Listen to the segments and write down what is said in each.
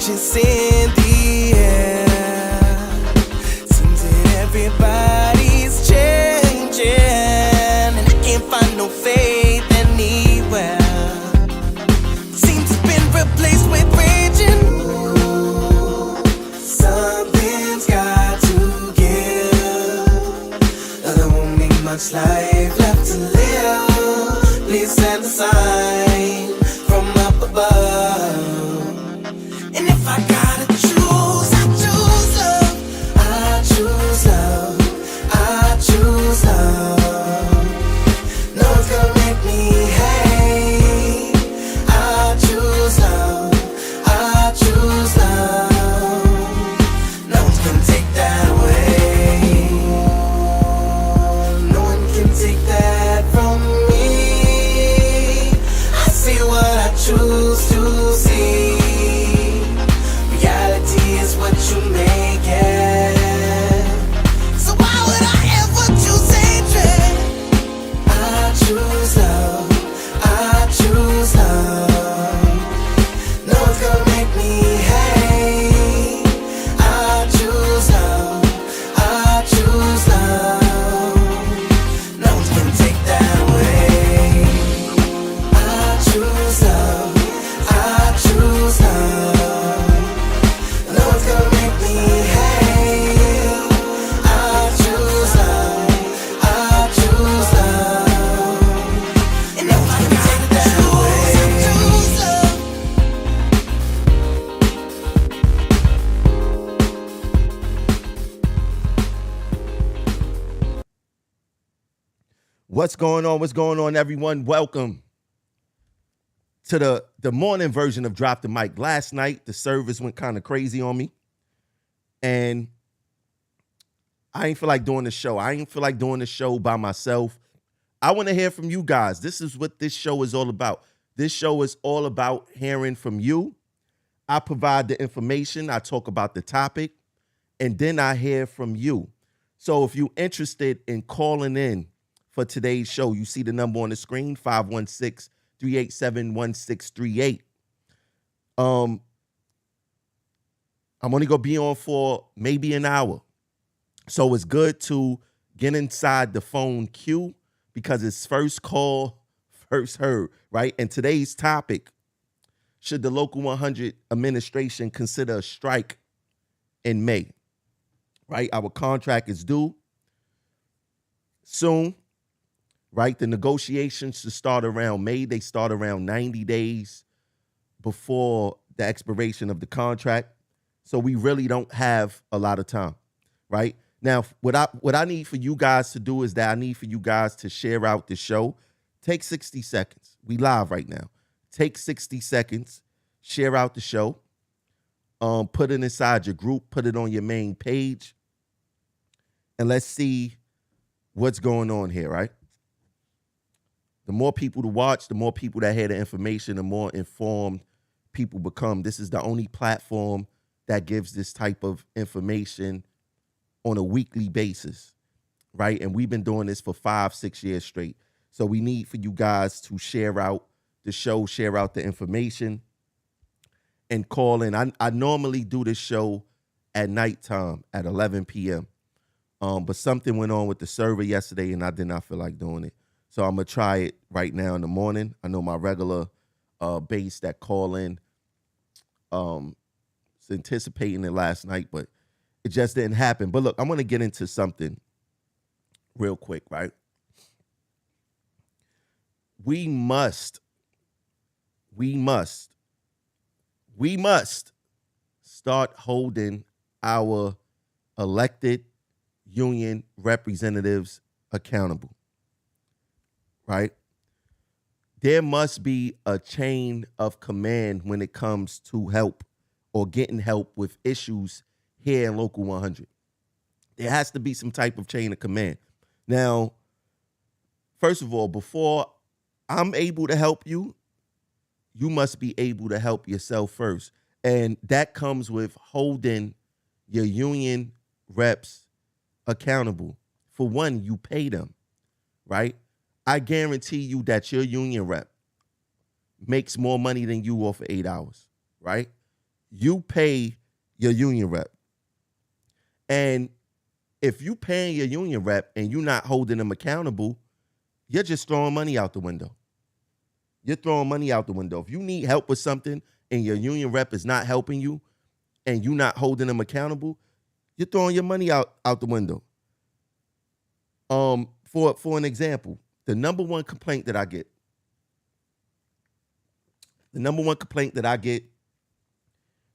just in the air. Seems that everybody's changing, and I can't find no faith anywhere. Seems it's been replaced with raging. Something's got to give. There won't be much life left to live. Please send a sign from up above. And if I gotta choose, I choose love. I choose love. I choose love. No one's gonna make me hate. I choose love. I choose love. No one can take that away. No one can take that from me. I see what I choose to see. Reality is what you make it. So why would I ever choose hatred? I choose love. I choose love. No one's gonna make me hate. I choose love. I choose love. No one can take that away. I choose love. I choose love. No one's gonna make me hate. I choose love. I choose love. And no one can take that away. I choose love. What's going on? What's going on, everyone? Welcome to the morning version of Drop the Mic. Last night, the service went kind of crazy on me, and I ain't feel like doing the show. I ain't feel like doing the show by myself. I want to hear from you guys. This is what this show is all about. This show is all about hearing from you. I provide the information. I talk about the topic, and then I hear from you. So if you're interested in calling in for today's show, you see the number on the screen, 516-387-1638. I'm only going to be on for maybe an hour. So it's good to get inside the phone queue because it's first call, first heard, right? And today's topic, should the Local 100 administration consider a strike in May, right? Our contract is due soon, right? The negotiations should start around May. They start around 90 days before the expiration of the contract. So we really don't have a lot of time, right? Now, what I need for you guys to do is that I need for you guys to share out the show. Take 60 seconds. We live right now. Take 60 seconds, share out the show, put it inside your group, put it on your main page, and let's see what's going on here, right? The more people to watch, the more people that hear the information, the more informed people become. This is the only platform that gives this type of information on a weekly basis, right? And we've been doing this for 5-6 years straight. So we need for you guys to share out the show, share out the information, and call in. I normally do this show at nighttime at 11 p.m. But something went on with the server yesterday, and I did not feel like doing it. So I'm going to try it right now in the morning. I know my regular base that call in was anticipating it last night, but it just didn't happen. But look, I'm going to get into something real quick, right? We must start holding our elected union representatives accountable, right? There must be a chain of command when it comes to help or getting help with issues here in Local 100. There has to be some type of chain of command. Now, first of all, before I'm able to help you, you must be able to help yourself first. And that comes with holding your union reps accountable. For one, you pay them, right? I guarantee you that your union rep makes more money than you off of 8 hours, right? you pay your union rep. And if you paying your union rep and you're not holding them accountable, you're just throwing money out the window. You're throwing money out the window. If you need help with something and your union rep is not helping you and you're not holding them accountable, you're throwing your money out the window. For an example, the number one complaint that I get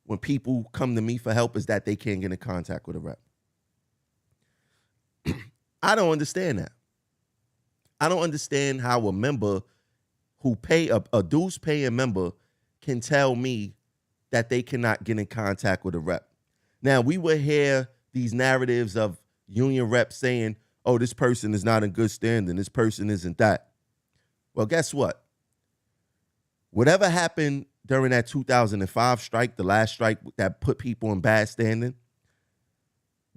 when people come to me for help is that they can't get in contact with a rep. I don't understand that. I don't understand how a member who pay a dues paying member can tell me that they cannot get in contact with a rep. Now, we will hear these narratives of union reps saying, oh, this person is not in good standing, this person isn't that. Well, guess what? Whatever happened during that 2005 strike, the last strike that put people in bad standing,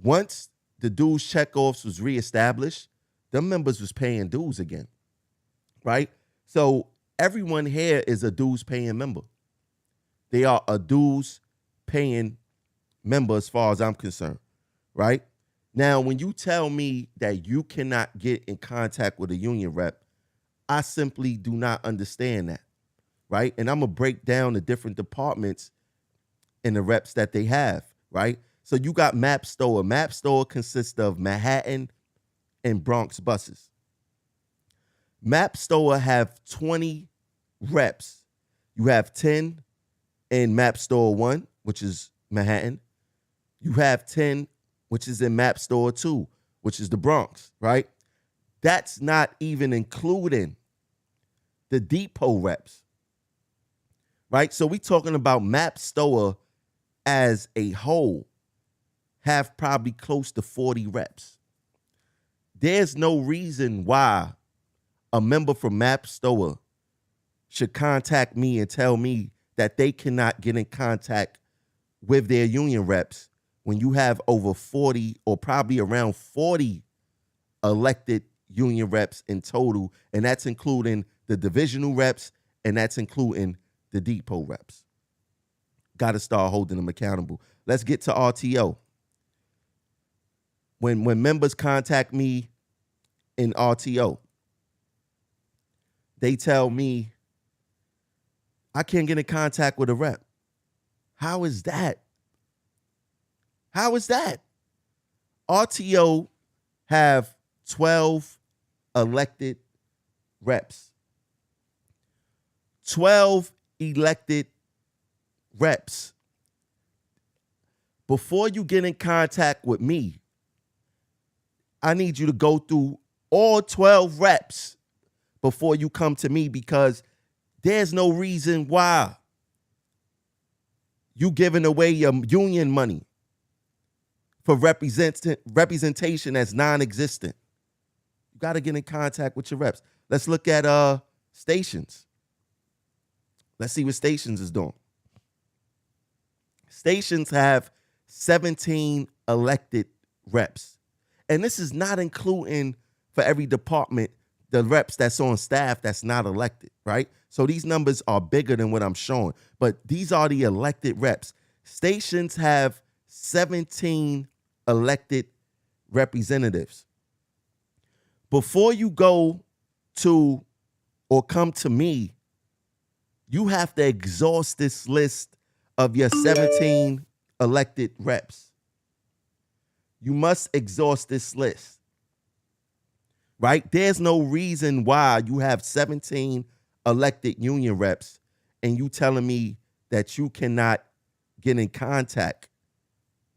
once the dues checkoffs was reestablished, them members was paying dues again, right? So everyone here is a dues paying member. They are a dues paying member as far as I'm concerned, right? Now, when you tell me that you cannot get in contact with a union rep, I simply do not understand that, right? And I'm going to break down the different departments and the reps that they have, right? So you got Map Store. Map Store consists of Manhattan and Bronx buses. Map Store have 20 reps. You have 10 in Map Store 1, which is Manhattan. You have 10, which is in Map Store 2, which is the Bronx, right? That's not even including the depot reps, right? So we talking about Map Store as a whole have probably close to 40 reps. There's no reason why a member from Map Store should contact me and tell me that they cannot get in contact with their union reps when you have over 40 or probably around 40 elected union reps in total, and that's including the divisional reps and that's including the depot reps. Got to start holding them accountable. Let's get to RTO. When members contact me in RTO, they tell me I can't get in contact with a rep. How is that? How is that? RTO have 12 elected reps. 12 elected reps. Before you get in contact with me, I need you to go through all 12 reps before you come to me, because there's no reason why you giving away your union money for representation that's non-existent. You got to get in contact with your reps. Let's look at stations. Let's see what stations is doing. Stations have 17 elected reps. And this is not including for every department the reps that's on staff that's not elected, right? So these numbers are bigger than what I'm showing, but these are the elected reps. Stations have 17 elected representatives. Before you go to or come to me, you have to exhaust this list of your 17 elected reps. You must exhaust this list, right? There's no reason why you have 17 elected union reps and you telling me that you cannot get in contact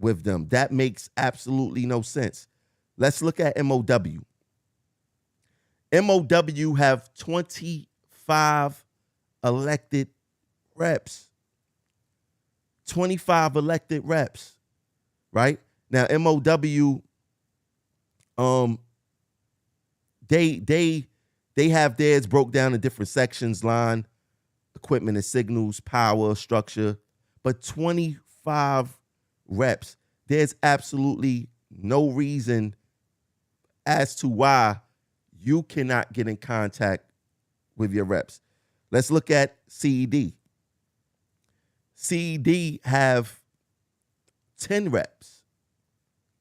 with them. That makes absolutely no sense. Let's look at MOW. MOW have 25 elected reps. 25 elected reps, right? Now, MOW, they have theirs broke down in different sections: line, equipment and signals, power, structure. But 25 reps. There's absolutely no reason as to why you cannot get in contact with your reps. Let's look at CED. CED have 10 reps,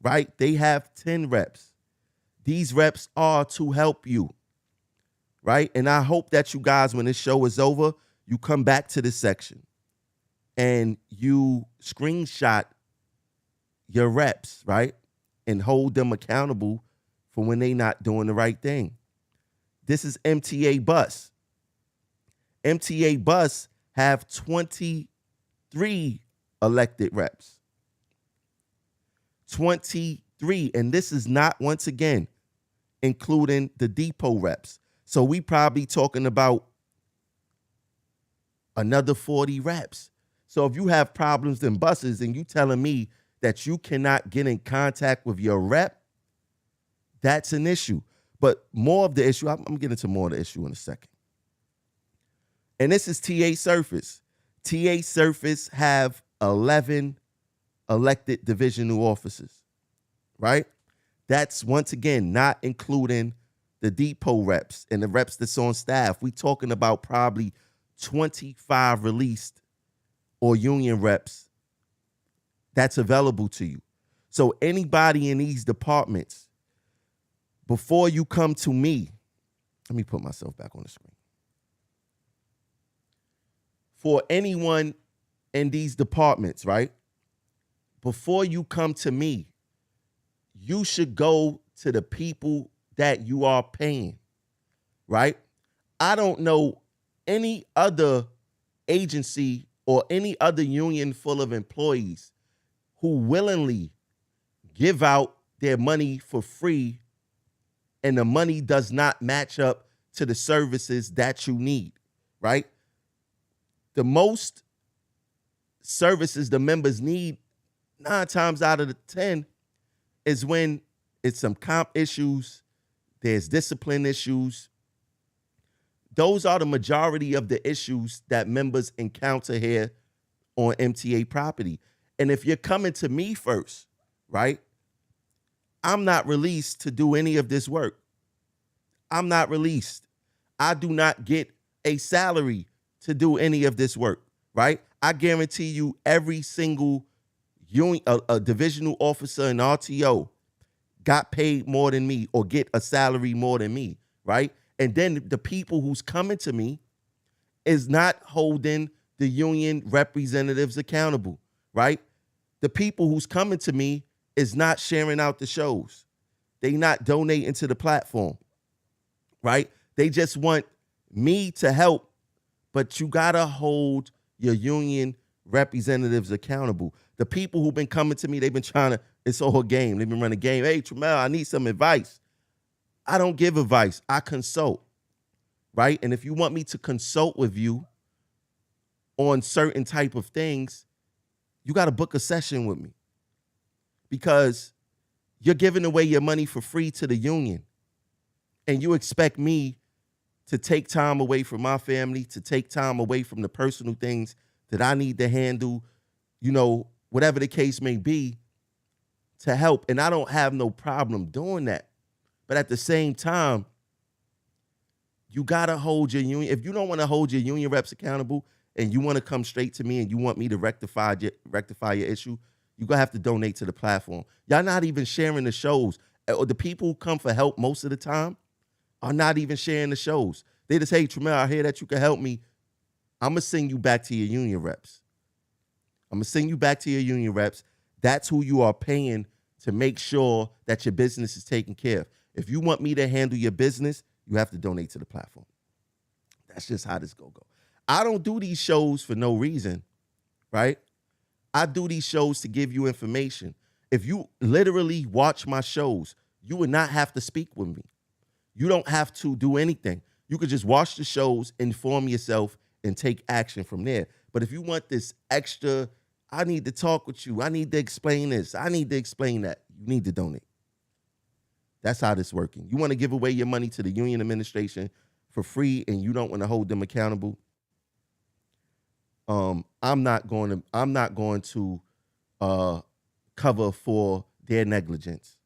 right? They have 10 reps. These reps are to help you, right? And I hope that you guys, when this show is over, you come back to this section and you screenshot your reps, right? And hold them accountable for when they not doing the right thing. This is MTA Bus. MTA Bus have 23 elected reps. 23. And this is not, once again, including the depot reps. So we probably talking about another 40 reps. So if you have problems in buses and you telling me that you cannot get in contact with your rep, that's an issue. But more of the issue, I'm getting into more of the issue in a second. And this is TA Surface. TA Surface have 11 elected divisional officers, right? That's, once again, not including the depot reps and the reps that's on staff. We talking about probably 25 released or union reps that's available to you. So anybody in these departments, before you come to me, let me put myself back on the screen. For anyone in these departments, right? Before you come to me, you should go to the people that you are paying, right? I don't know any other agency or any other union full of employees who willingly give out their money for free and the money does not match up to the services that you need, right? The most services the members need 9 times out of the 10 is when it's some comp issues, there's discipline issues. Those are the majority of the issues that members encounter here on MTA property. And if you're coming to me first, right, I'm not released to do any of this work. I'm not released. I do not get a salary to do any of this work, right? I guarantee you every single union, a divisional officer in RTO got paid more than me or get a salary more than me, right? And then the people who's coming to me is not holding the union representatives accountable, right? The people who's coming to me is not sharing out the shows. They not donating to the platform, right? They just want me to help, but you gotta hold your union representatives accountable. The people who've been coming to me, they've been trying to, it's all a game. They've been running a game. Hey, Tramel, I need some advice. I don't give advice. I consult, right? And if you want me to consult with you on certain type of things, you got to book a session with me because you're giving away your money for free to the union. And you expect me to take time away from my family, to take time away from the personal things that I need to handle, you know, whatever the case may be, to help. And I don't have no problem doing that. But at the same time, you got to hold your union. If you don't want to hold your union reps accountable and you want to come straight to me and you want me to rectify your issue, you're going to have to donate to the platform. Y'all not even sharing the shows. Or the people who come for help most of the time are not even sharing the shows. They just, hey, Tramel, I hear that you can help me. I'm going to send you back to your union reps. I'm going to send you back to your union reps. That's who you are paying to make sure that your business is taken care of. If you want me to handle your business, you have to donate to the platform. That's just how this go. I don't do these shows for no reason, right? I do these shows to give you information. If you literally watch my shows, you would not have to speak with me. You don't have to do anything. You could just watch the shows, inform yourself, and take action from there. But if you want this extra, I need to talk with you, I need to explain this, I need to explain that, you need to donate. That's how this working. You want to give away your money to the union administration for free and you don't want to hold them accountable. I'm not going to cover for their negligence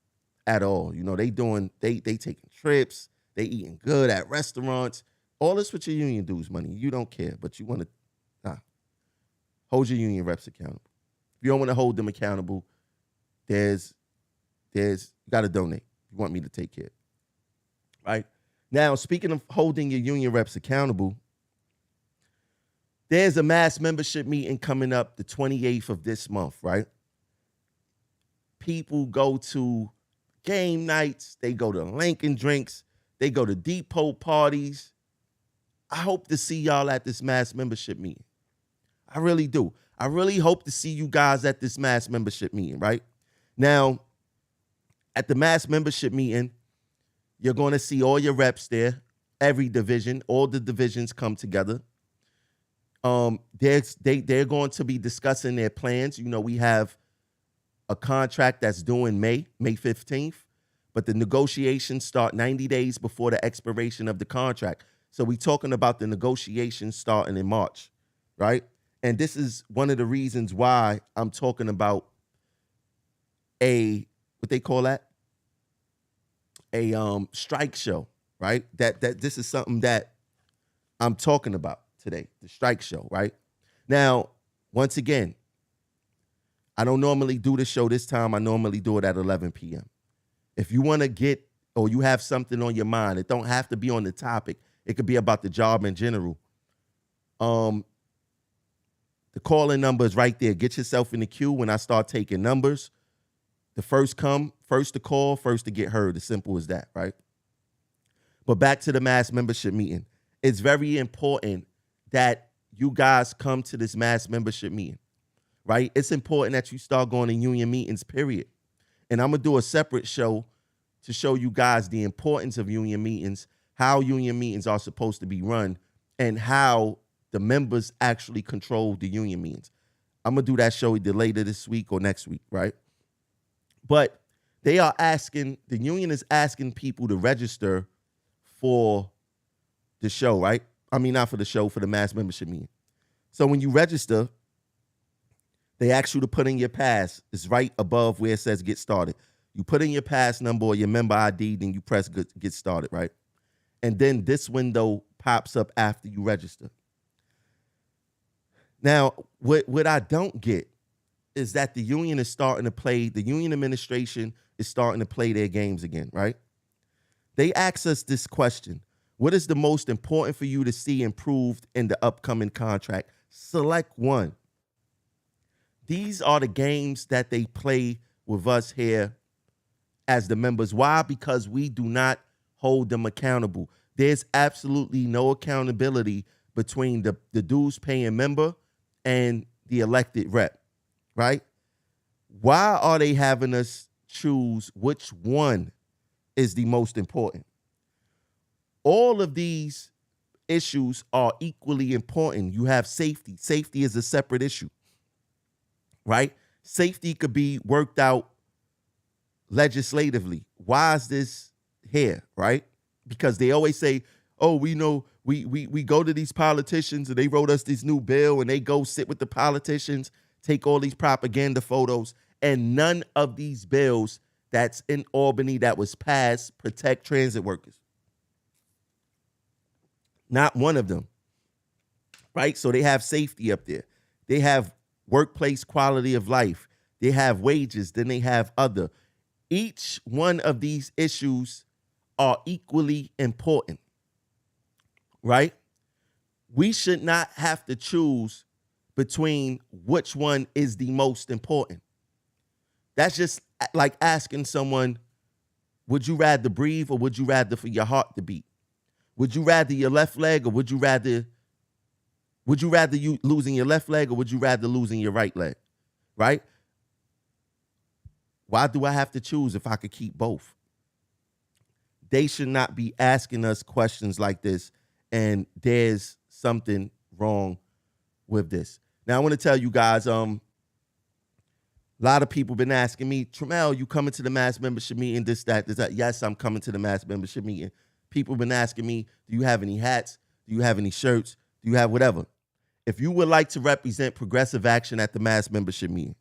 at all. You know, they taking trips, they eating good at restaurants. All this with your union dues money. You don't care, but you want to, hold your union reps accountable. If you don't want to hold them accountable, there's you got to donate. You want me to take care, right? Now, speaking of holding your union reps accountable, there's a mass membership meeting coming up the 28th of this month, right? People go to game nights, they go to Lincoln drinks, they go to depot parties. I hope to see y'all at this mass membership meeting. I really do. I really hope to see you guys at this mass membership meeting, right? Now, at the mass membership meeting, you're going to see all your reps there, every division, all the divisions come together. They're going to be discussing their plans. You know, we have a contract that's due in May 15th, but the negotiations start 90 days before the expiration of the contract. So we're talking about the negotiations starting in March, right? And this is one of the reasons why I'm talking about what they call that? A strike show, right? That this is something that I'm talking about today, the strike show, right? Now, once again, I don't normally do the show this time. I normally do it at 11 p.m. If you want to get, or you have something on your mind, it don't have to be on the topic. It could be about the job in general. The call-in number is right there. Get yourself in the queue when I start taking numbers. The first come, first to call, first to get heard. As simple as that, right? But back to the mass membership meeting. It's very important that you guys come to this mass membership meeting, right? It's important that you start going to union meetings, period. And I'm going to do a separate show to show you guys the importance of union meetings, how union meetings are supposed to be run, and how the members actually control the union meetings. I'm going to do that show either later this week or next week, right? But the union is asking people to register for the show, right? I mean, not for the show, for the mass membership meeting. So when you register, they ask you to put in your pass. It's right above where it says get started. You put in your pass number or your member ID, then you press get started, right? And then this window pops up after you register. Now, what I don't get is that the union administration is starting to play their games again, right? They ask us this question: what is the most important for you to see improved in the upcoming contract? Select one. These are the games that they play with us here as the members. Why? Because we do not hold them accountable. There's absolutely no accountability between the dues paying member and the elected rep, right? Why are they having us choose which one is the most important? All of these issues are equally important. You have safety. Safety is a separate issue, right? Safety could be worked out legislatively. Why is this here, right? Because they always say, oh, we know we go to these politicians and they wrote us this new bill, and they go sit with the politicians, take all these propaganda photos, and none of these bills that's in Albany that was passed protect transit workers. Not one of them, right? So they have safety up there. They have workplace quality of life. They have wages. Then they have other. Each one of these issues are equally important, right? We should not have to choose between which one is the most important. That's just like asking someone, would you rather breathe or would you rather for your heart to beat? Would you rather your left leg or would you rather you losing your left leg or would you rather losing your right leg, right? Why do I have to choose if I could keep both? They should not be asking us questions like this, and there's something wrong with this. Now, I want to tell you guys, a lot of people been asking me, Tramel, you coming to the mass membership meeting, this, that. Yes, I'm coming to the mass membership meeting. People been asking me, do you have any hats? Do you have any shirts? Do you have whatever? If you would like to represent progressive action at the mass membership meeting,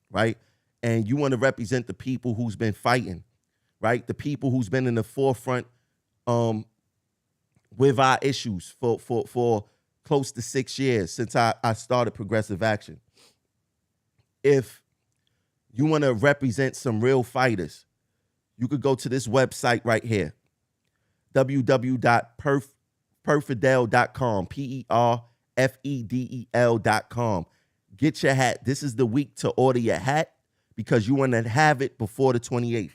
right, and you want to represent the people who's been fighting, right, the people who's been in the forefront with our issues for close to 6 years since I started Progressive Action. If you want to represent some real fighters, you could go to this website right here, www.perfidel.com, perfedel.com. Get your hat. This is the week to order your hat because you want to have it before the 28th.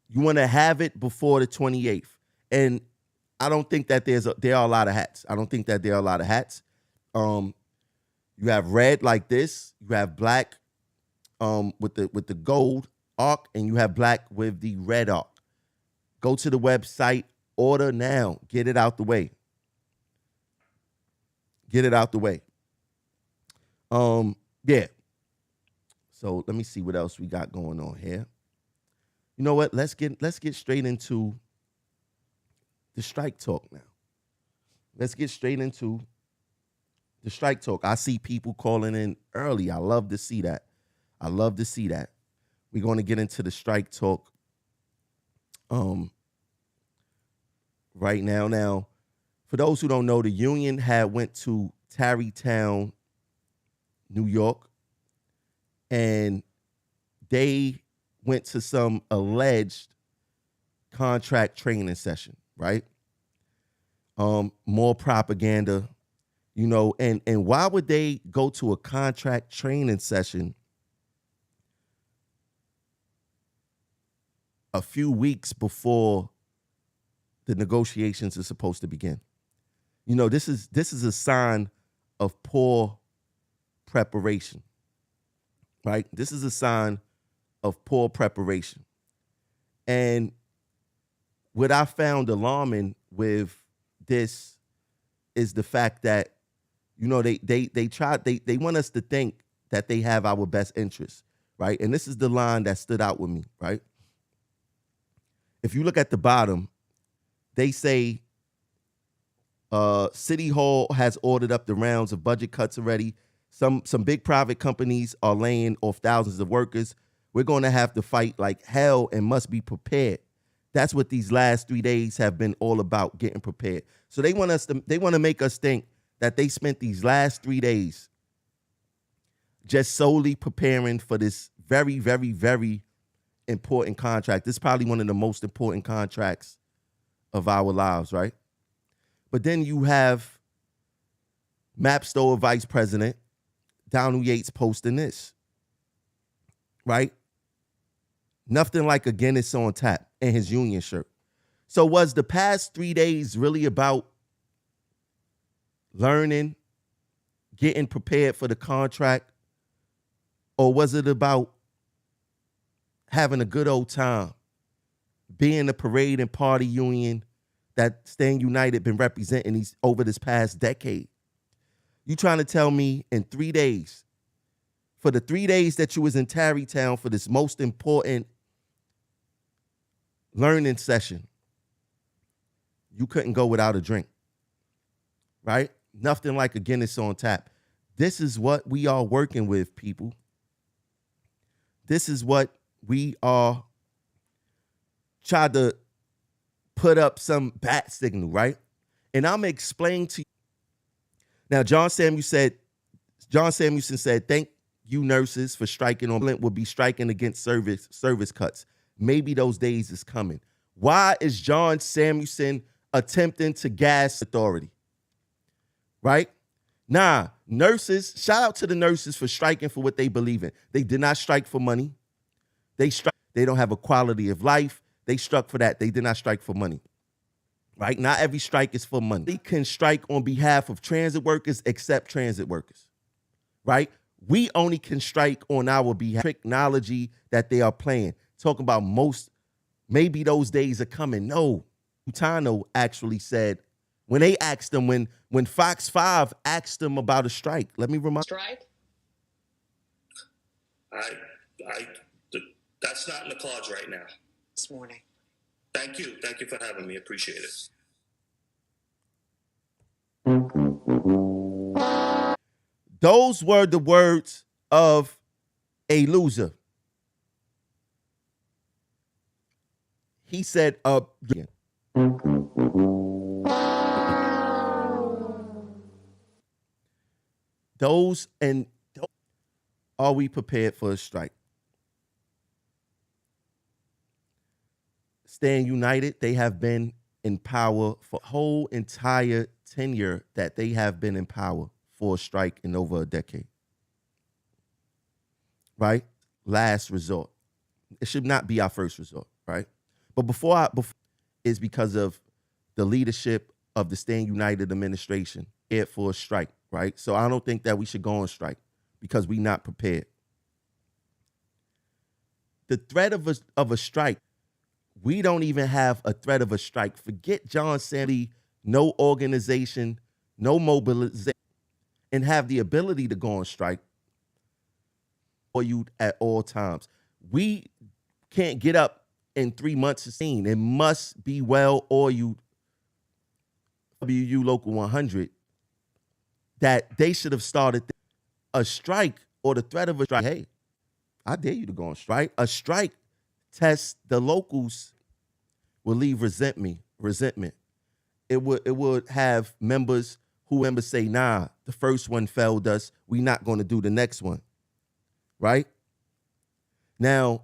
You want to have it before the 28th. And I don't think that there are a lot of hats. I don't think that there are a lot of hats. You have red like this. You have black with the gold arc, and you have black with the red arc. Go to the website, order now. Get it out the way. Get it out the way. Yeah. So let me see what else we got going on here. You know what? Let's get straight into the strike talk now. Let's get straight into the strike talk. I see people calling in early. I love to see that. We're going to get into the strike talk right now. Now, for those who don't know, the union had went to Tarrytown, New York, and they went to some alleged contract training session, right? More propaganda, and why would they go to a contract training session a few weeks before the negotiations are supposed to begin? This is a sign of poor preparation, right? This is a sign of poor preparation. And what I found alarming with this is the fact that, they want us to think that they have our best interests, right? And this is the line that stood out with me, right? If you look at the bottom, they say City Hall has ordered up the rounds of budget cuts already. Some big private companies are laying off thousands of workers. We're going to have to fight like hell and must be prepared. That's what these last 3 days have been all about, getting prepared. So they want to make us think that they spent these last 3 days just solely preparing for this very, very, very important contract. This is probably one of the most important contracts of our lives, right? But then you have Mapstore Vice President Donald Yates posting this, right? Nothing like a Guinness on tap in his union shirt. So was the past 3 days really about learning, getting prepared for the contract, or was it about having a good old time, being a parade and party union that Stand United been representing over this past decade? You trying to tell me in 3 days, for the 3 days that you was in Tarrytown for this most important learning session, you couldn't go without a drink, right? Nothing like a Guinness on tap. This is what we are working with, people. This is what we are trying to put up some bat signal, right? And I'm going to explain to you. Now, John Samuelson said, thank you, nurses, for striking on Flint will be striking against service cuts. Maybe those days is coming. Why is John Samuelson attempting to gas authority? Right? Nah, nurses, shout out to the nurses for striking for what they believe in. They did not strike for money. They don't have a quality of life. They struck for that. They did not strike for money. Right? Not every strike is for money. They can strike on behalf of transit workers except transit workers. Right? We only can strike on our behalf. Technology that they are playing. Talking about maybe those days are coming. No. Utano actually said, when they asked him, when Fox 5 asked him about a strike, let me remind. Strike? That's not in the cards right now. This morning. Thank you. Thank you for having me. Appreciate it. Those were the words of a loser. He said, those and are we prepared for a strike? Staying united, they have been in power for whole entire tenure that they have been in power for a strike in over a decade. Right? Last resort. It should not be our first resort, right? But before is because of the leadership of the Staying United administration it for a strike, right? So I don't think that we should go on strike because we're not prepared. The threat of a strike, we don't even have a threat of a strike. Forget John Sandy, no organization, no mobilization, and have the ability to go on strike for you at all times. We can't get up in 3 months of scene. It must be well oiled WU Local 100 that they should have started a strike or the threat of a strike. Hey, I dare you to go on strike. A strike test the locals will leave resentment. It would have members say, nah, the first one failed us. We're not going to do the next one. Right? Now,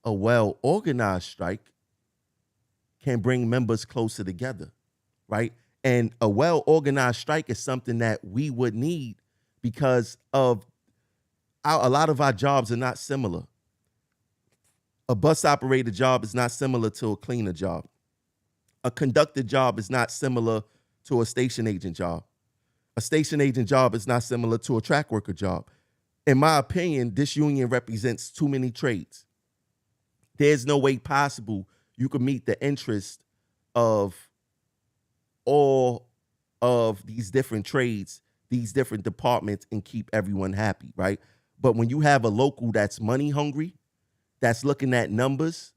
a well-organized strike can bring members closer together, right? And a well-organized strike is something that we would need because of a lot of our jobs are not similar. A bus operator job is not similar to a cleaner job. A conductor job is not similar to a station agent job. A station agent job is not similar to a track worker job. In my opinion, this union represents too many trades. There's no way possible you can meet the interest of all of these different trades, these different departments, and keep everyone happy, right? But when you have a local that's money hungry, that's looking at numbers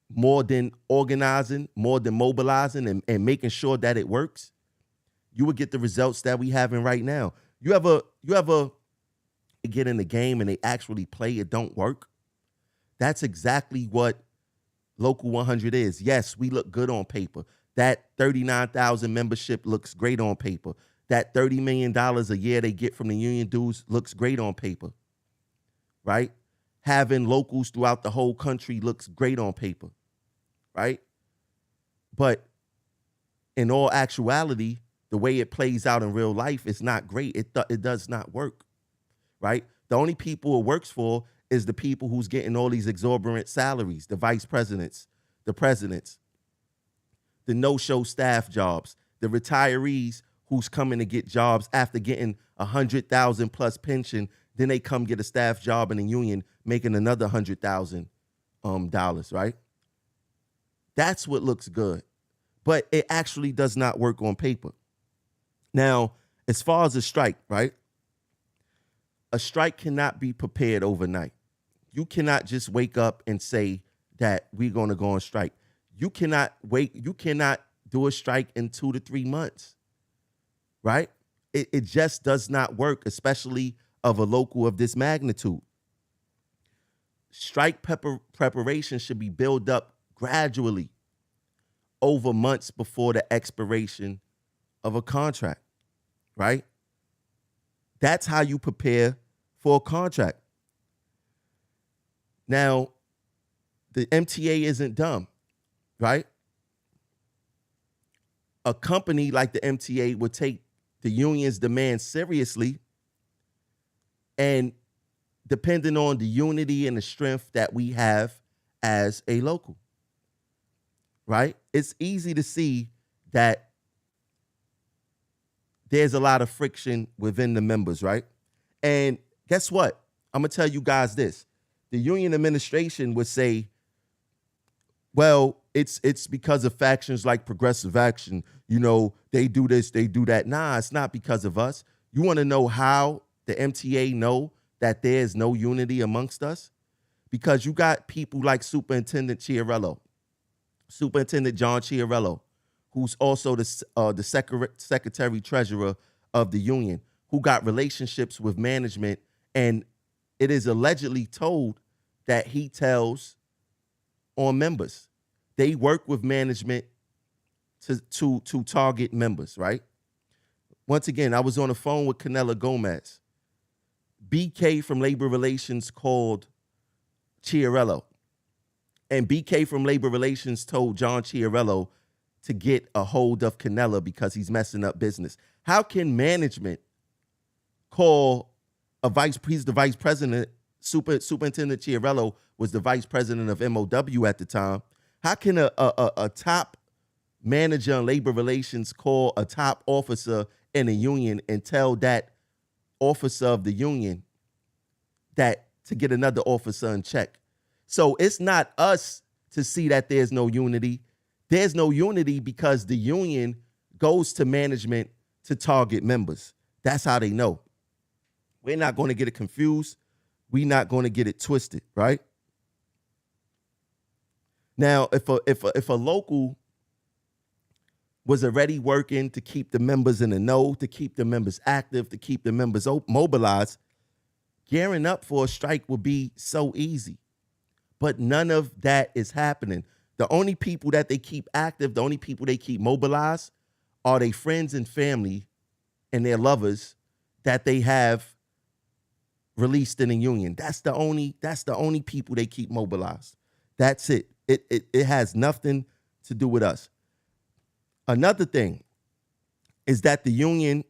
more than organizing, more than mobilizing and making sure that it works, you would get the results that we having right now. You ever get in the game and they actually play, it don't work? That's exactly what Local 100 is. Yes, we look good on paper. That 39,000 membership looks great on paper. That $30 million a year they get from the union dues looks great on paper, right? Having locals throughout the whole country looks great on paper, right? But in all actuality, the way it plays out in real life is not great. It does not work, right? The only people it works for is the people who's getting all these exorbitant salaries, the vice presidents, the presidents, the no-show staff jobs, the retirees who's coming to get jobs after getting 100,000 plus pension, then they come get a staff job in the union making another $100,000, right? That's what looks good, but it actually does not work on paper. Now, as far as a strike, right? A strike cannot be prepared overnight. You cannot just wake up and say that we're going to go on strike. You cannot do a strike in 2 to 3 months, right? It just does not work, especially of a local of this magnitude. Strike preparation should be built up gradually over months before the expiration of a contract, right? That's how you prepare for a contract. Now, the MTA isn't dumb, right? A company like the MTA would take the union's demands seriously, and depending on the unity and the strength that we have as a local, right? It's easy to see that there's a lot of friction within the members, right? And guess what? I'm going to tell you guys this. The union administration would say, well, it's because of factions like Progressive Action. You know, they do this, they do that. Nah, it's not because of us. You want to know how the MTA know that there's no unity amongst us? Because you got people like Superintendent John Chiarello, who's also the secretary treasurer of the union, who got relationships with management, and it is allegedly told that he tells on members. They work with management to target members, right? Once again, I was on the phone with Canela Gomez. BK from Labor Relations called Chiarello. And BK from Labor Relations told John Chiarello to get a hold of Canella because he's messing up business. How can management call he's the vice president, Superintendent Chiarello was the vice president of MOW at the time. How can a top manager in labor relations call a top officer in a union and tell that officer of the union that to get another officer in check? So it's not us to see that there's no unity. There's no unity because the union goes to management to target members. That's how they know. We're not going to get it confused. We're not going to get it twisted, right? Now, if a local was already working to keep the members in the know, to keep the members active, to keep the members mobilized, gearing up for a strike would be so easy. But none of that is happening. The only people that they keep active, the only people they keep mobilized are their friends and family and their lovers that they have released in a union. That's the only people they keep mobilized. That's it. It has nothing to do with us. Another thing is that the union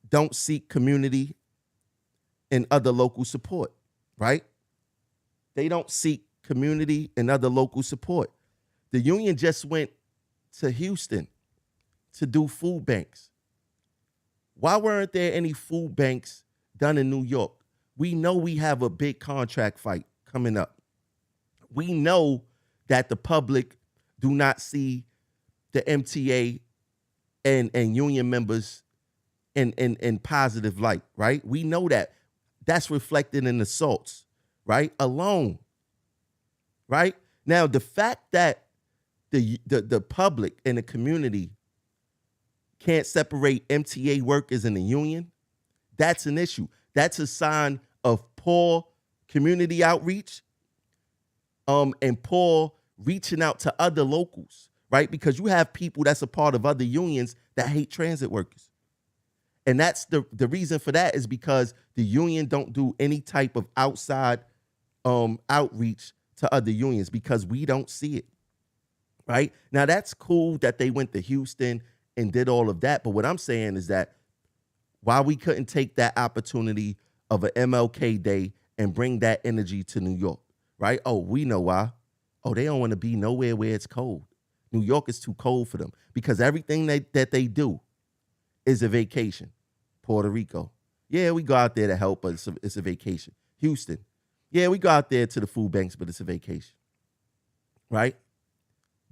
don't seek community and other local support, right? They don't seek community and other local support. The union just went to Houston to do food banks. Why weren't there any food banks done in New York? We know we have a big contract fight coming up. We know that the public do not see the MTA and union members in positive light, right? We know that. That's reflected in assaults, right? Alone, right? Now, the fact that the public and the community can't separate MTA workers and the union, that's an issue. That's a sign of poor community outreach and poor reaching out to other locals, right? Because you have people that's a part of other unions that hate transit workers. And that's the reason for that is because the union don't do any type of outside outreach to other unions because we don't see it, right? Now, that's cool that they went to Houston and did all of that. But what I'm saying is that why we couldn't take that opportunity of an MLK Day and bring that energy to New York, right? Oh, we know why. Oh, they don't want to be nowhere where it's cold. New York is too cold for them because everything that they do is a vacation. Puerto Rico. Yeah, we go out there to help, but it's a vacation. Houston. Yeah, we go out there to the food banks, but it's a vacation, right?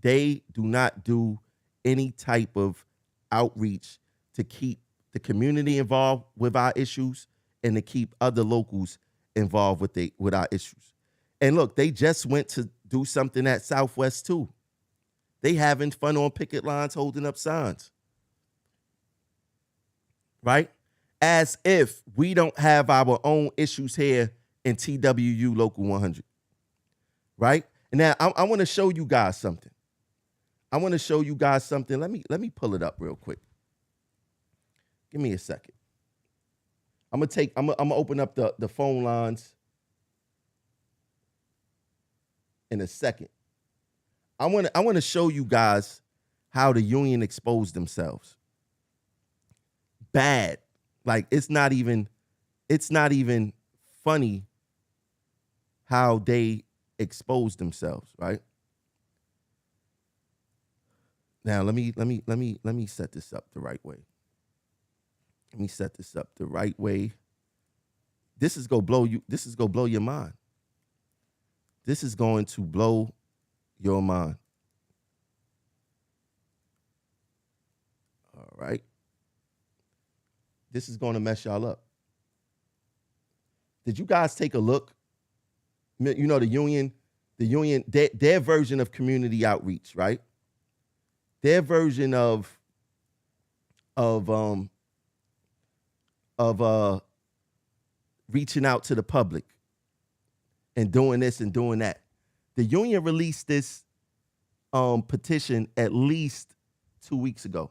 They do not do any type of outreach to keep the community involved with our issues and to keep other locals involved with our issues. And look, they just went to do something at Southwest too. They having fun on picket lines, holding up signs, right? As if we don't have our own issues here in TWU Local 100, right? And now I want to show you guys something. Let me pull it up real quick. Give me a second. I'm gonna open up the phone lines in a second. I want to show you guys how the union exposed themselves. Bad. Like it's not even funny how they exposed themselves, right? Now let me set this up the right way. This is gonna blow you. This is gonna blow your mind. This is going to blow your mind. All right. This is going to mess y'all up. Did you guys take a look? You know, the union, their version of community outreach, right? Their version of reaching out to the public and doing this and doing that. The union released this petition at least 2 weeks ago.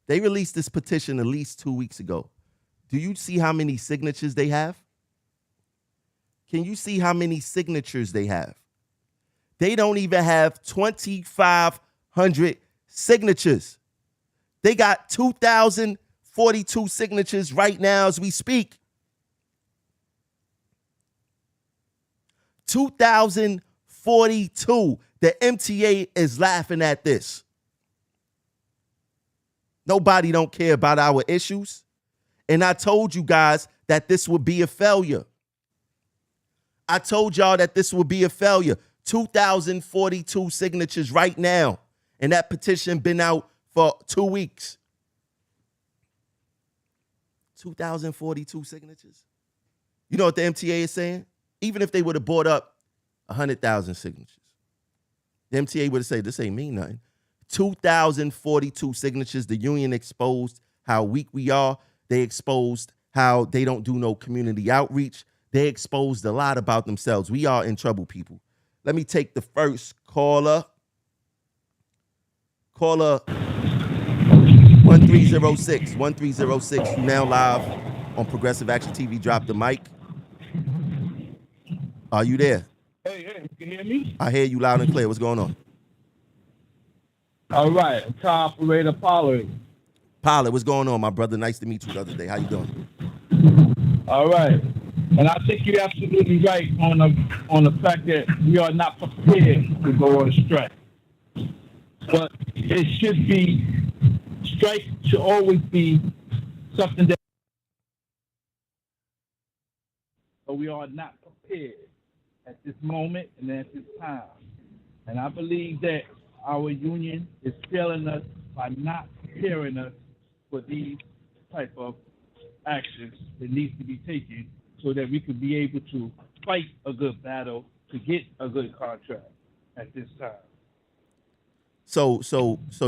They released this petition at least 2 weeks ago. Do you see how many signatures they have? Can you see how many signatures they have? They don't even have 2,500 signatures. They got 2,042 signatures right now as we speak. 2,042. The MTA is laughing at this. Nobody don't care about our issues. And I told you guys that this would be a failure. I told y'all that this would be a failure. 2,042 signatures right now. And that petition been out for 2 weeks. 2,042 signatures. You know what the MTA is saying? Even if they would have bought up 100,000 signatures, the MTA would have said, this ain't mean nothing. 2,042 signatures. The union exposed how weak we are. They exposed how they don't do no community outreach. They exposed a lot about themselves. We are in trouble, people. Let me take the first caller. Caller 1306. 1306. You now live on Progressive Action TV. Drop the mic. Are you there? Hey, you can hear me? I hear you loud and clear. What's going on? All right, car operator Pollard. Pilot, what's going on, my brother? Nice to meet you the other day. How you doing? All right, and I think you're absolutely right on the fact that we are not prepared to go on strike. But it should be, strike should always be something that, but we are not prepared at this moment and at this time. And I believe that our union is failing us by not preparing us for these type of actions that needs to be taken so that we could be able to fight a good battle to get a good contract at this time. So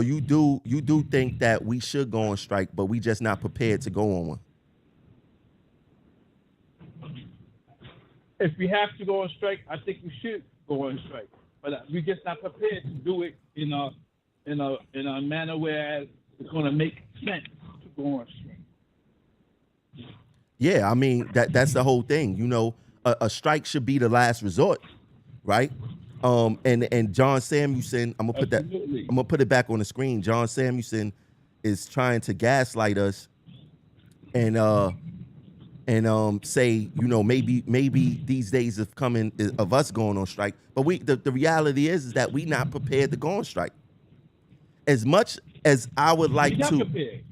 you do think that we should go on strike, but we just not prepared to go on one. If we have to go on strike, I think we should go on strike. But we're just not prepared to do it in a manner where it's going to make sense to go on strike. Yeah, I mean that's the whole thing. You know, a strike should be the last resort, right? And John Samuelson, I'm gonna put it back on the screen. John Samuelson is trying to gaslight us and say, you know, maybe these days of coming of us going on strike. But the reality is that we not prepared to go on strike. As much as I would like We're not to. prepared.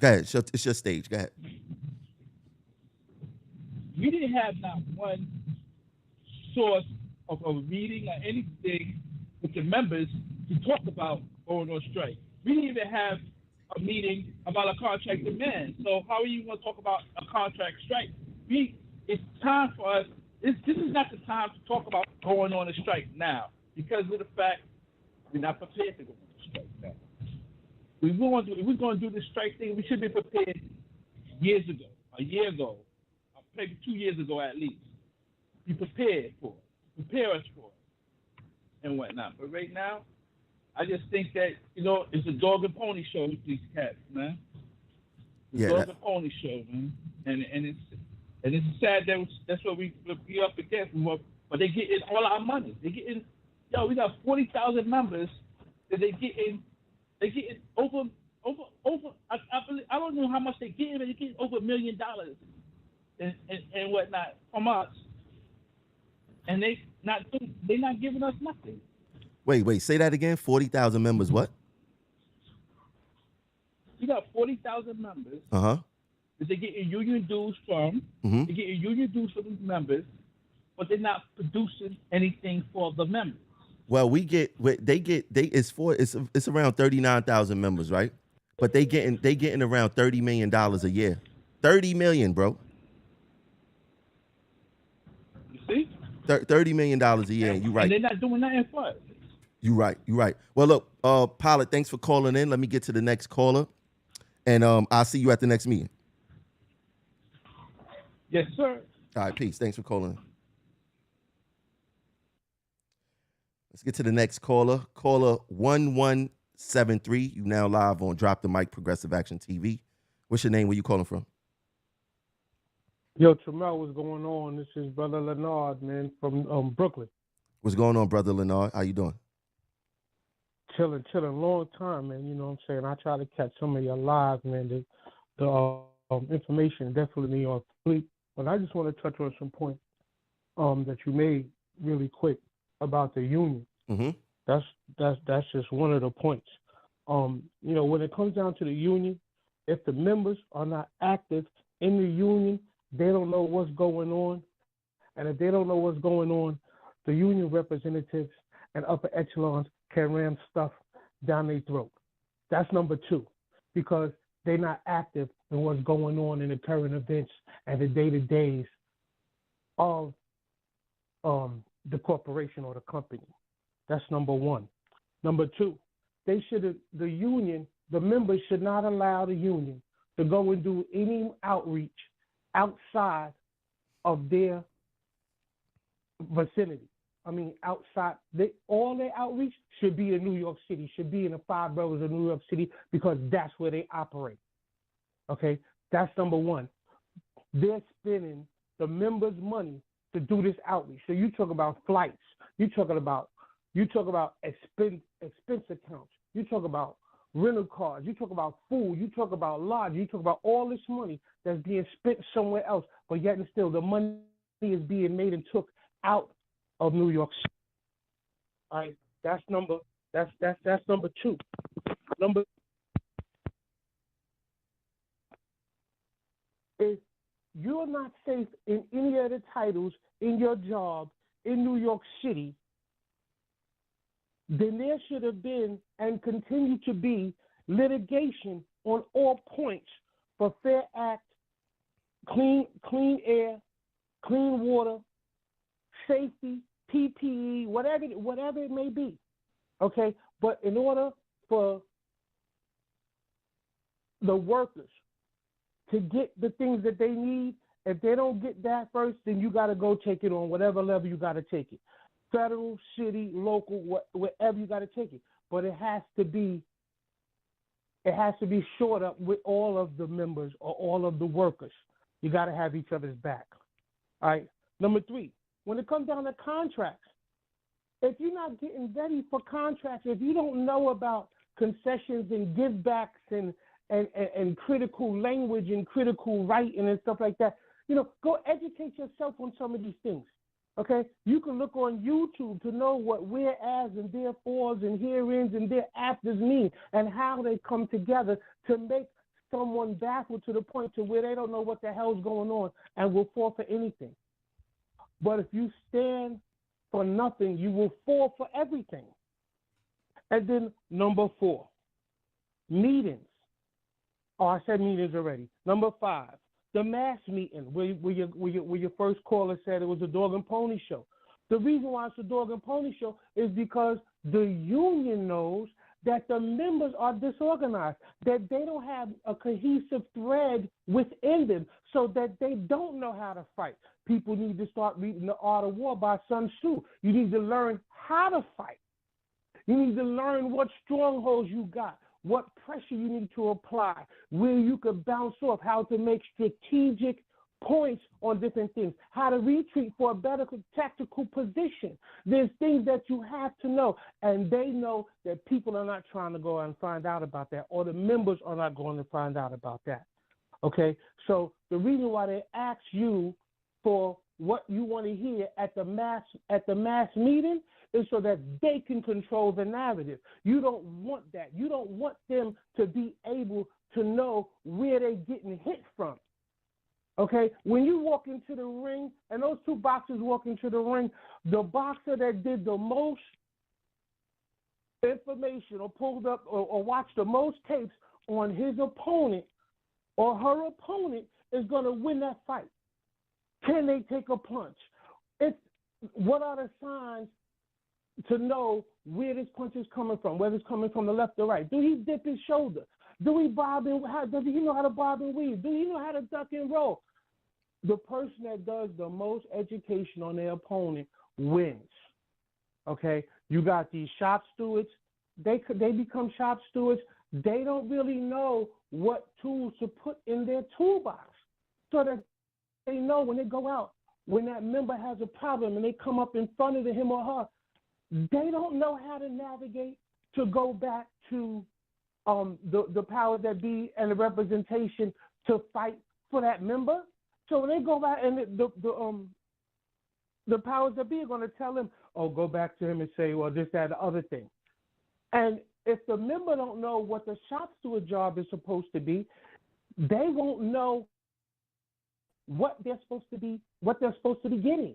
Go ahead. It's your stage. Go ahead. We didn't have not one source of a meeting or anything with the members to talk about going on strike. We didn't even have a meeting about a contract demand. So how are you going to talk about a contract strike? It's time for us. This is not the time to talk about going on a strike now because of the fact we're not prepared to go on a strike now. If we're going to do this strike thing, we should be prepared years ago, a year ago, maybe 2 years ago at least. Be prepared for it. Prepare us for it and whatnot. But right now, I just think that, you know, it's a dog and pony show with these cats, man. It's a dog and pony show, man. And it's sad that that's what we up against. But they get in all our money. They get in, we got 40,000 members that they get in over I don't know how much they get in, but they get over $1 million and whatnot from us. And they're not giving us nothing. Wait, say that again. 40,000 members, what? You got 40,000 members. Uh-huh. That they get union dues from. Mm-hmm. They get union dues from these members, but they're not producing anything for the members. Well, it's around 39,000 members, right? But they getting around $30 million a year. 30 million, bro. You see? $30 million a year, and you're right. And they're not doing nothing for us. You're right. Well, look, Pilot, thanks for calling in. Let me get to the next caller, and I'll see you at the next meeting. Yes, sir. All right, peace. Thanks for calling in. Let's get to the next caller. Caller 1173. You now live on Drop the Mic Progressive Action TV. What's your name? Where you calling from? Yo, Terrell, what's going on? This is Brother Leonard, man, from Brooklyn. What's going on, brother Leonard? How you doing? Chilling, long time, man. You know what I'm saying? I try to catch some of your lives, man. The information definitely on fleek. But I just want to touch on some points that you made really quick about the union. Mm-hmm. That's just one of the points. When it comes down to the union, if the members are not active in the union, they don't know what's going on. And if they don't know what's going on, the union representatives and upper echelons can ram stuff down their throat. That's number two, because they're not active in what's going on in the current events and the day-to-days of the corporation or the company. That's number one. Number two, the members should not allow the union to go and do any outreach outside of their vicinity. I mean, outside, all their outreach should be in New York City, should be in the 5 boroughs of New York City, because that's where they operate. Okay, that's number one. They're spending the members' money to do this outreach. So you talk about flights, you talk about expense accounts, you talk about rental cars, you talk about food, you talk about lodging, you talk about all this money that's being spent somewhere else, but yet and still the money is being made and took out of New York City. All right, that's number two. If you're not safe in any of the titles in your job in New York City, then there should have been and continue to be litigation on all points for fair act, clean air, clean water, safety, PPE, whatever it may be. Okay, but in order for the workers to get the things that they need, if they don't get that first, then you got to go take it on whatever level you got to take it. Federal, city, local, wherever you got to take it. But it has to be shored up with all of the members or all of the workers. You got to have each other's back. All right. Number three, when it comes down to contracts, if you're not getting ready for contracts, if you don't know about concessions and givebacks and critical language and critical writing and stuff like that, go educate yourself on some of these things. Okay, you can look on YouTube to know what whereas and therefores and hereins and thereafters mean and how they come together to make someone baffled to the point to where they don't know what the hell's going on and will fall for anything. But if you stand for nothing, you will fall for everything. And then number four, meetings. Oh, I said meetings already. Number five, the mass meeting where your first caller said it was a dog and pony show. The reason why it's a dog and pony show is because the union knows that the members are disorganized, that they don't have a cohesive thread within them, so that they don't know how to fight. People need to start reading The Art of War by Sun Tzu. You need to learn how to fight. You need to learn what strongholds you got, what pressure you need to apply, where you could bounce off, how to make strategic points on different things, how to retreat for a better tactical position. There's things that you have to know, and they know that people are not trying to go and find out about that, or the members are not going to find out about that. Okay, so the reason why they ask you for what you want to hear at the mass meeting is so that they can control the narrative. You don't want that. You don't want them to be able to know where they're getting hit from. Okay? When you walk into the ring, and those two boxers walk into the ring, the boxer that did the most information or pulled up or watched the most tapes on his opponent or her opponent is going to win that fight. Can they take a punch? What are the signs to know where this punch is coming from, whether it's coming from the left or right? Do he dip his shoulder? Does he know how to bob and weave? Do he know how to duck and roll? The person that does the most education on their opponent wins. Okay? You got these shop stewards. They become shop stewards. They don't really know what tools to put in their toolbox. So that they know when they go out, when that member has a problem and they come up in front of him or her, they don't know how to navigate to go back to the power that be and the representation to fight for that member. So when they go back and the powers that be are going to tell them, oh, go back to him and say, well, this, that, the other thing. And if the member don't know what the shop steward job is supposed to be, they won't know what they're supposed to be getting.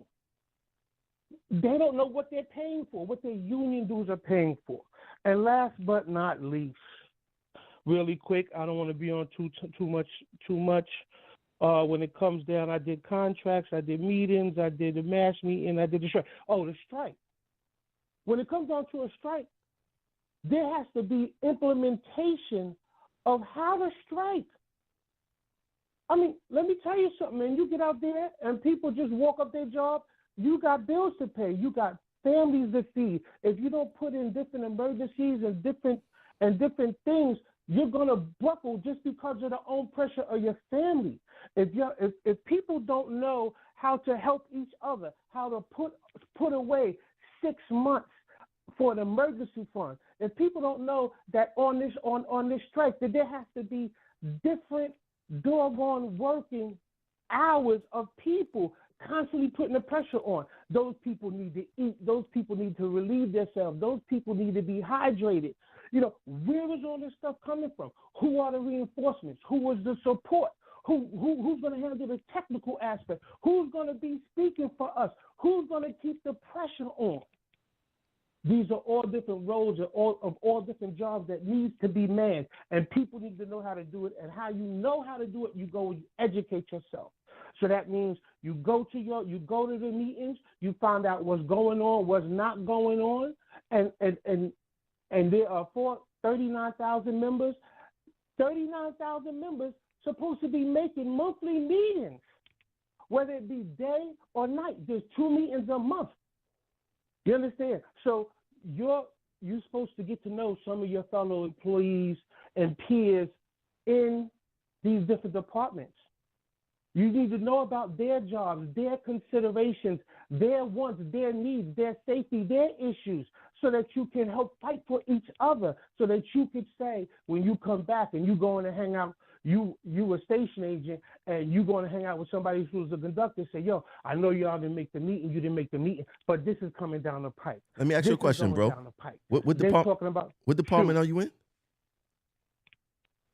They don't know what they're paying for, what their union dues are paying for. And last but not least, really quick, I don't want to be on too much. When it comes down, I did contracts, I did meetings, I did the mass meeting, I did the strike. Oh, the strike. When it comes down to a strike, there has to be implementation of how to strike. I mean, let me tell you something, man. You get out there and people just walk up their job, you got bills to pay, you got families to feed. If you don't put in different emergencies and different things, you're gonna buckle just because of the own pressure of your family. If people don't know how to help each other, how to put away 6 months for an emergency fund, if people don't know that on this strike that there has to be different doggone working hours of people constantly putting the pressure on. Those people need to eat. Those people need to relieve themselves. Those people need to be hydrated. You know, where is all this stuff coming from? Who are the reinforcements? Who is the support? Who's going to handle the technical aspect? Who's going to be speaking for us? Who's going to keep the pressure on? These are all different roles of all different jobs that needs to be manned, and people need to know how to do it. And how you know how to do it, you go and you educate yourself. So that means you go to the meetings, you find out what's going on, what's not going on, and there are 39,000 members. 39,000 members supposed to be making monthly meetings, whether it be day or night. There's 2 meetings a month. You understand? So you're supposed to get to know some of your fellow employees and peers in these different departments. You need to know about their jobs, their considerations, their wants, their needs, their safety, their issues, so that you can help fight for each other, so that you could say, when you come back and you going to hang out, you a station agent, and you going to hang out with somebody who's a conductor, say, yo, I know y'all didn't make the meeting, you didn't make the meeting, but this is coming down the pipe. Let me ask you a question, bro. What department are you in?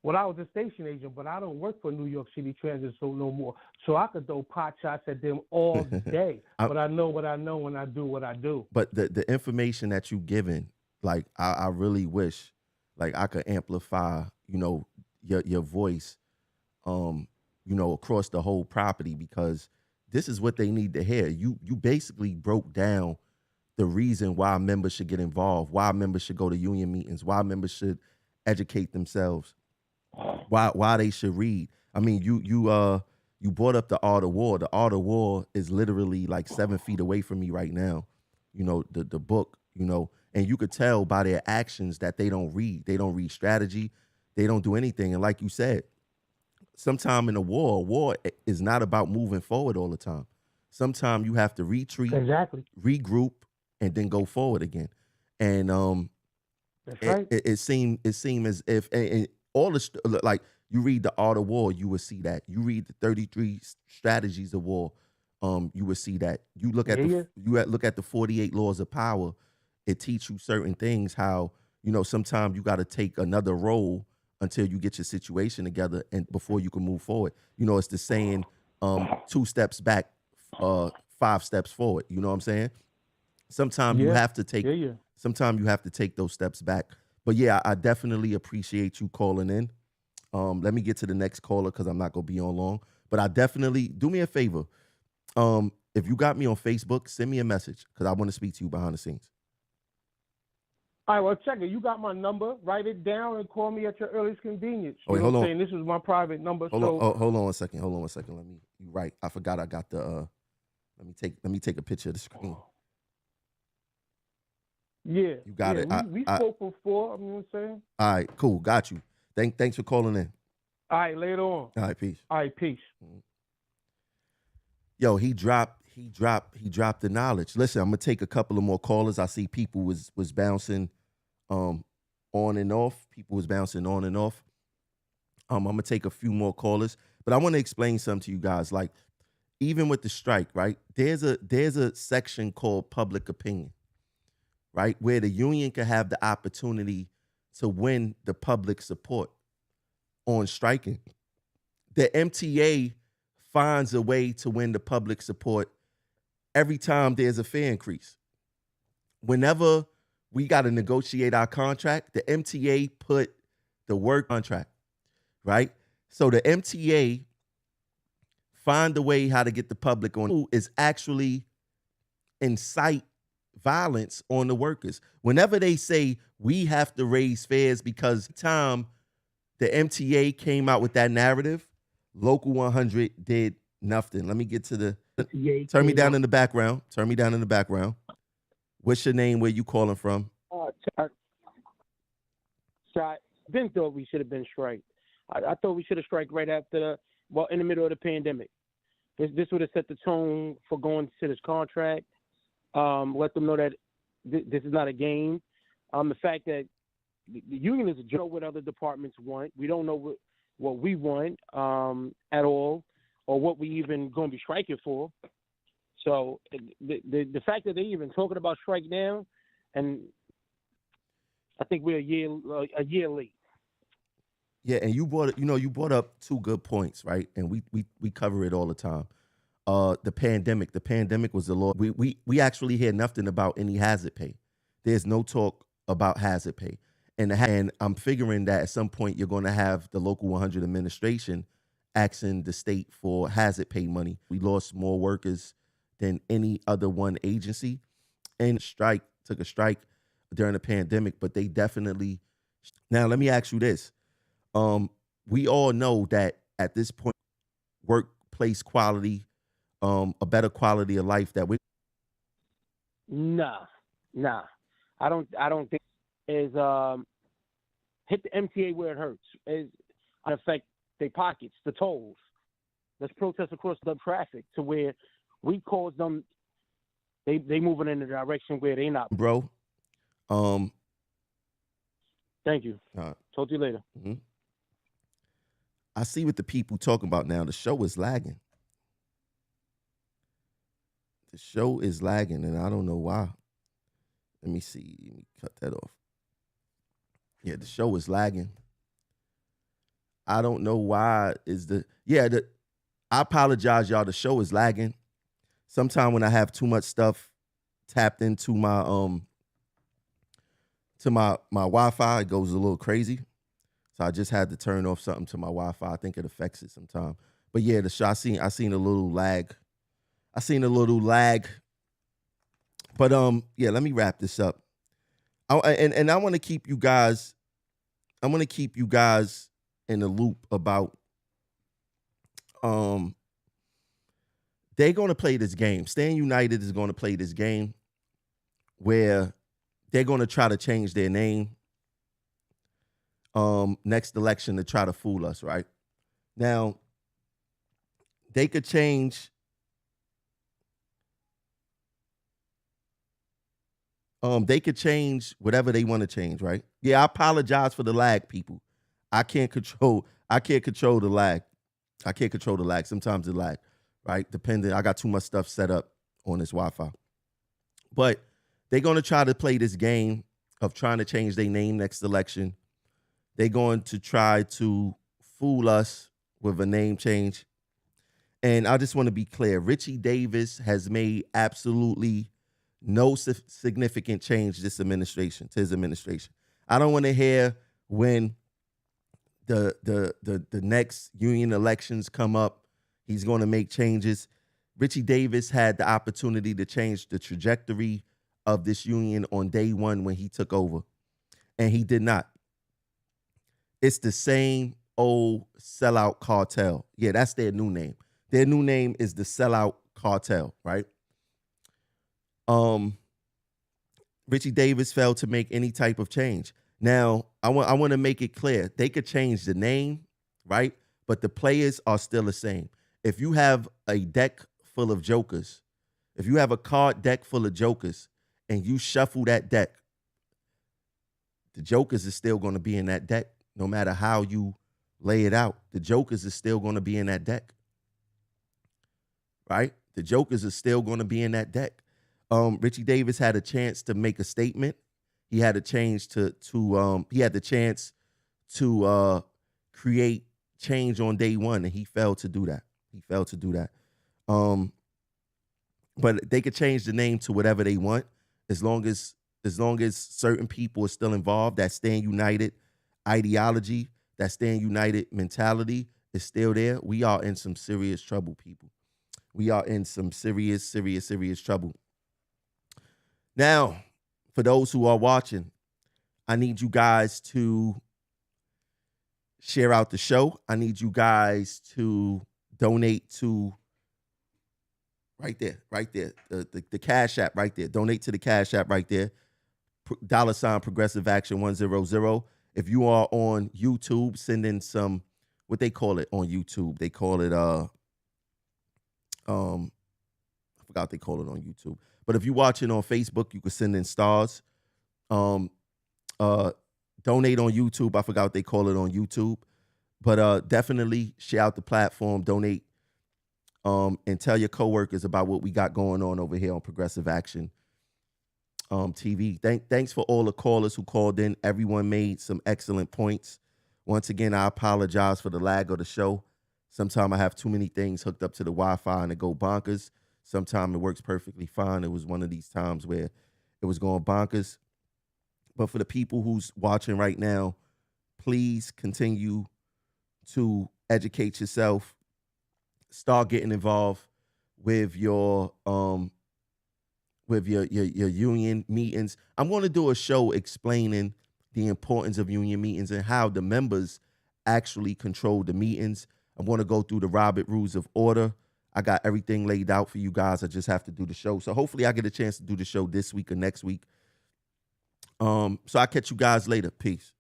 Well, I was a station agent, but I don't work for New York City Transit so no more. So I could throw pot shots at them all day. But I know what I know and I do what I do. But the information that you given, like I really wish, like I could amplify, your voice, across the whole property, because this is what they need to hear. You basically broke down the reason why members should get involved, why members should go to union meetings, why members should educate themselves, why they should read. I mean, you brought up the Art of War. The Art of War is literally like 7 feet away from me right now. The book, and you could tell by their actions that they don't read. They don't read strategy. They don't do anything. And like you said, sometime in a war is not about moving forward all the time. Sometimes you have to retreat, regroup, and then go forward again. And that's right. It seemed as if and all the, like, you read the Art of War, you would see that. You read the 33 strategies of war, you would see that. You look at look at the 48 laws of power. It teaches you certain things. How sometimes you got to take another role until you get your situation together and before you can move forward. It's the saying, 2 steps back, 5 steps forward. You know what I'm saying? Sometimes you have to take. Sometimes you have to take those steps back. But yeah, I definitely appreciate you calling in. Let me get to the next caller because I'm not gonna be on long. But I definitely do me a favor. If you got me on Facebook, send me a message because I want to speak to you behind the scenes. All right, well, check it. You got my number. Write it down and call me at your earliest convenience. Wait, hold on. This is my private number. Hold on 1 second. Hold on 1 second. You right. I forgot I got the. Let me take a picture of the screen. Yeah. You got it. We spoke before. You know what I'm saying? All right, cool. Got you. Thanks for calling in. All right, later on. All right, peace. All right, peace. Yo, he dropped the knowledge. Listen, I'm gonna take a couple of more callers. I see people was bouncing on and off. People was bouncing on and off. I'm gonna take a few more callers, but I want to explain something to you guys. Like, even with the strike, right? There's a section called public opinion, right? Where the union can have the opportunity to win the public support on striking. The MTA finds a way to win the public support every time there's a fare increase. Whenever we got to negotiate our contract, the MTA put the work contract, right? So the MTA find a way how to get the public on, who is actually incite violence on the workers. Whenever they say we have to raise fares because time the MTA came out with that narrative, Local 100 did nothing. Let me get to the turn me down in the background. Turn me down in the background. What's your name? Where you calling from? I didn't thought we should have been strike. I thought we should have strike right after in the middle of the pandemic. This would have set the tone for going to this contract. Let them know that this is not a game. The fact that the union is a joke what other departments want. We don't know what we want at all, or what we even going to be striking for. So the fact that they even talking about strike now, and I think we're a year late. Yeah, and you brought up two good points, right? And we cover it all the time. The pandemic was the law. We actually hear nothing about any hazard pay. There's no talk about hazard pay. And I'm figuring that at some point you're going to have the Local 100 administration asking the state for hazard pay money. We lost more workers than any other one agency, and took a strike during the pandemic, but they definitely. Now let me ask you this: we all know that at this point, workplace quality, a better quality of life that we. Nah, I don't think is hit the MTA where it hurts. Is affect their pockets, the tolls. Let's protest across the traffic to where we cause them. They moving in the direction where they not. Bro. Thank you. Talk to you later. Mm-hmm. I see what the people talking about now. The show is lagging. The show is lagging, and I don't know why. Let me see. Let me cut that off. Yeah, the show is lagging. I don't know why I apologize, y'all. The show is lagging. Sometime when I have too much stuff tapped into my my Wi-Fi, it goes a little crazy. So I just had to turn off something to my Wi-Fi. I think it affects it sometime. But yeah, the show I seen a little lag. But yeah, let me wrap this up. I want to keep you guys. I want to keep you guys in the loop about they're going to play this game. Stand United is going to play this game where they're going to try to change their name next election to try to fool us, right? Now, they could change whatever they want to change, right? Yeah, I apologize for the lag, people. I can't control the lag. Sometimes it lag, right? Depending, I got too much stuff set up on this Wi-Fi. But they're going to try to play this game of trying to change their name next election. They're going to try to fool us with a name change. And I just want to be clear. Richie Davis has made absolutely no significant change to his administration. I don't want to hear when the next union elections come up, he's going to make changes. Richie Davis had the opportunity to change the trajectory of this union on day one when he took over, and he did not. It's the same old sellout cartel. Yeah, that's their new name. Their new name is the sellout cartel, right? Richie Davis failed to make any type of change. Now, I want to make it clear. They could change the name, right? But the players are still the same. If you have a deck full of jokers, if you have a card deck full of jokers and you shuffle that deck, the jokers is still going to be in that deck. No matter how you lay it out, the jokers is still going to be in that deck. Right? The jokers are still going to be in that deck. Richie Davis had a chance to make a statement. He had a chance he had the chance to create change on day one, and he failed to do that. But they could change the name to whatever they want as long as certain people are still involved. That Stand United ideology, that Stand United mentality is still there. We are in some serious trouble, people. We are in some serious trouble. Now, for those who are watching, I need you guys to share out the show. I need you guys to donate to right there, the Cash App right there. Donate to the Cash App right there. $ Progressive Action 100. If you are on YouTube, send in some, what they call it on YouTube. They call it I forgot what they call it on YouTube. But if you're watching on Facebook, you can send in stars. Donate on YouTube. I forgot what they call it on YouTube. But definitely share out the platform, donate, and tell your coworkers about what we got going on over here on Progressive Action TV. Thanks for all the callers who called in. Everyone made some excellent points. Once again, I apologize for the lag of the show. Sometimes I have too many things hooked up to the Wi-Fi and it go bonkers. Sometimes it works perfectly fine. It was one of these times where it was going bonkers. But for the people who's watching right now, please continue to educate yourself. Start getting involved with your union meetings. I'm going to do a show explaining the importance of union meetings and how the members actually control the meetings. I'm going to go through the Robert Rules of Order. I got everything laid out for you guys. I just have to do the show. So hopefully I get a chance to do the show this week or next week. So I'll catch you guys later. Peace.